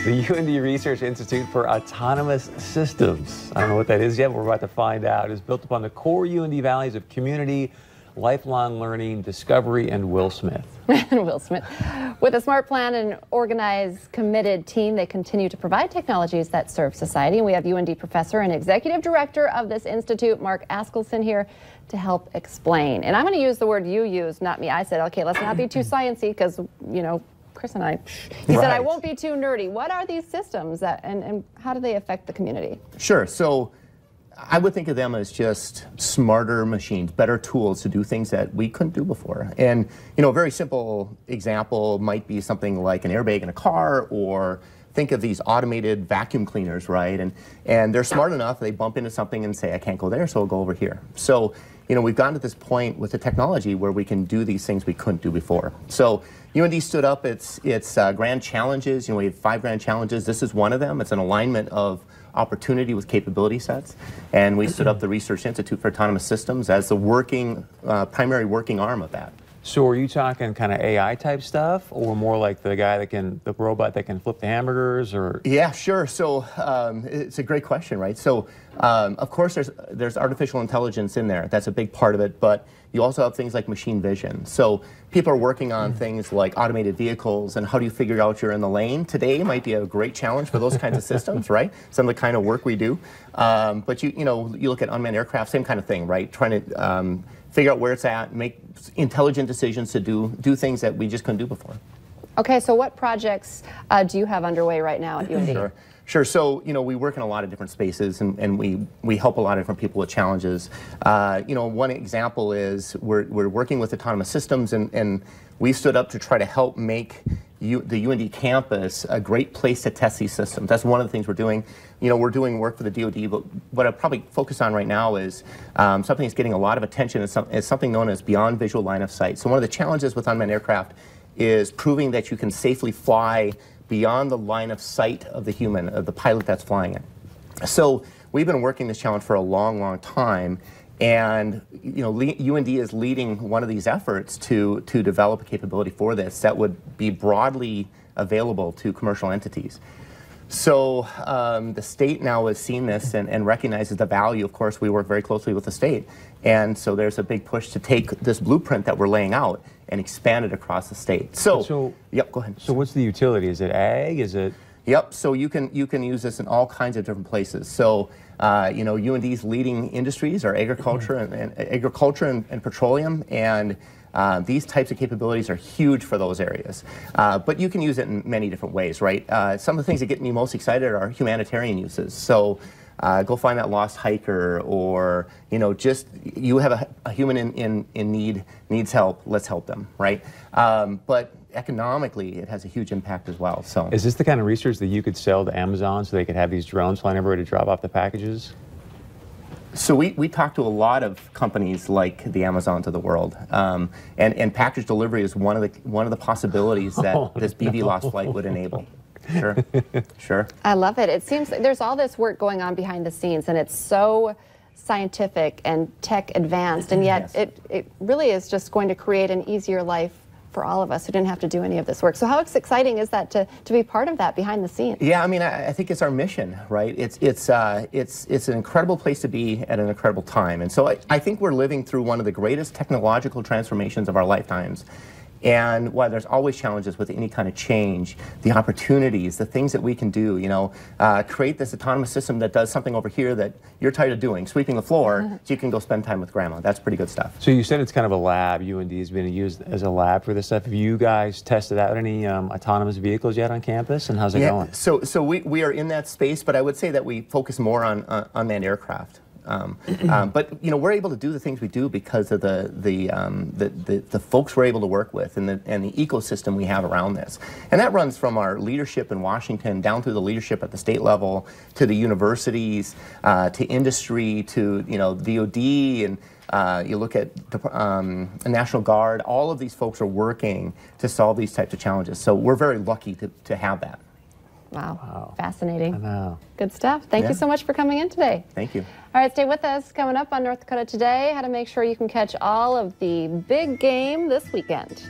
The UND Research Institute for Autonomous Systems. I don't know what that is yet, but we're about to find out. It's built upon the core UND values of community, lifelong learning, discovery, and Will Smith. Will Smith. With a smart plan and organized, committed team, they continue to provide technologies that serve society. And we have UND professor and executive director of this institute, Mark Askelson, here to help explain. And I'm going to use the word you used, not me. I said, okay, let's not be too sciencey because, you know, Chris and I, he said, I won't be too nerdy. What are these systems and how do they affect the community? Sure. So I would think of them as just smarter machines, better tools to do things that we couldn't do before. And, you know, a very simple example might be something like an airbag in a car, or think of these automated vacuum cleaners, right? And they're smart enough, they bump into something and say, I can't go there, so I'll go over here. So, you know, we've gotten to this point with the technology where we can do these things we couldn't do before. So UND stood up its grand challenges. You know, we had 5 grand challenges. This is one of them. It's an alignment of opportunity with capability sets. And we stood up the Research Institute for Autonomous Systems as the primary working arm of that. So are you talking kind of AI type stuff, or more like the robot that can flip the hamburgers, or? Yeah, sure. So it's a great question, right? So of course there's artificial intelligence in there. That's a big part of it, but you also have things like machine vision. So people are working on things like automated vehicles and how do you figure out you're in the lane. Today might be a great challenge for those kinds of systems, right? Some of the kind of work we do. But you look at unmanned aircraft, same kind of thing, right? Trying to figure out where it's at, make intelligent decisions to do things that we just couldn't do before. Okay, so what projects do you have underway right now at UND? Sure. So, you know, we work in a lot of different spaces, and we help a lot of different people with challenges. You know, one example is we're working with autonomous systems, and we stood up to try to help make the UND campus a great place to test these systems. That's one of the things we're doing. You know, we're doing work for the DoD, but what I probably focus on right now is something that's getting a lot of attention is something known as beyond visual line of sight. So one of the challenges with unmanned aircraft is proving that you can safely fly beyond the line of sight of the human, of the pilot that's flying it. So we've been working this challenge for a long, long time, and you know, UND is leading one of these efforts to develop a capability for this that would be broadly available to commercial entities. So the state now has seen this and recognizes the value. Of course, we work very closely with the state, and so there's a big push to take this blueprint that we're laying out and expand it across the state. So yep, go ahead. So what's the utility? Is it ag? Is it? Yep. So you can use this in all kinds of different places. So you know, UND's leading industries are agriculture and petroleum, and these types of capabilities are huge for those areas. But you can use it in many different ways, right? Some of the things that get me most excited are humanitarian uses. So go find that lost hiker, or you know, just you have a human in need, needs help. Let's help them, right? But economically, it has a huge impact as well. So, is this the kind of research that you could sell to Amazon so they could have these drones flying everywhere to drop off the packages? So we talk to a lot of companies like the Amazons of the world, and package delivery is one of the possibilities that this BVLOS flight would enable. Sure, sure. I love it. It seems like there's all this work going on behind the scenes, and it's so scientific and tech advanced, and yet it really is just going to create an easier life for all of us who didn't have to do any of this work. So how exciting is that to be part of that behind the scenes? Yeah, I mean, I think it's our mission, right? It's an incredible place to be at an incredible time. And so I think we're living through one of the greatest technological transformations of our lifetimes. And while there's always challenges with any kind of change, the opportunities, the things that we can do, you know, create this autonomous system that does something over here that you're tired of doing, sweeping the floor, so you can go spend time with grandma. That's pretty good stuff. So you said it's kind of a lab. UND is being used as a lab for this stuff. Have you guys tested out any autonomous vehicles yet on campus, and how's it going? So we are in that space, but I would say that we focus more on unmanned aircraft. But you know, we're able to do the things we do because of the folks we're able to work with and the ecosystem we have around this. And that runs from our leadership in Washington down through the leadership at the state level to the universities, to industry, to DoD, and you look at the National Guard. All of these folks are working to solve these types of challenges. So we're very lucky to have that. Wow. Fascinating. I know. Good stuff. Thank you so much for coming in today. Thank you. All right, stay with us. Coming up on North Dakota Today, how to make sure you can catch all of the big game this weekend.